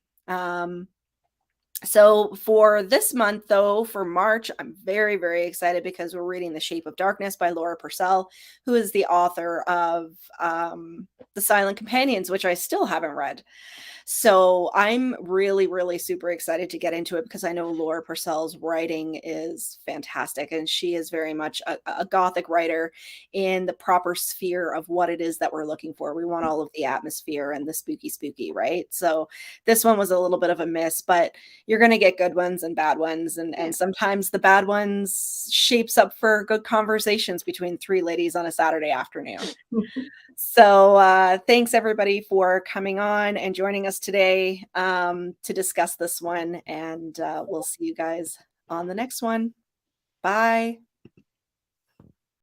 So for this month, though, for March, I'm very, very excited because we're reading The Shape of Darkness by Laura Purcell, who is the author of The Silent Companions, which I still haven't read. So I'm really, really super excited to get into it because I know Laura Purcell's writing is fantastic, and she is very much a Gothic writer in the proper sphere of what it is that we're looking for. We want all of the atmosphere and the spooky, right? So this one was a little bit of a miss, but you're going to get good ones and bad ones. And sometimes the bad ones shapes up for good conversations between three ladies on a Saturday afternoon. So thanks everybody for coming on and joining us today to discuss this one. And we'll see you guys on the next one. Bye.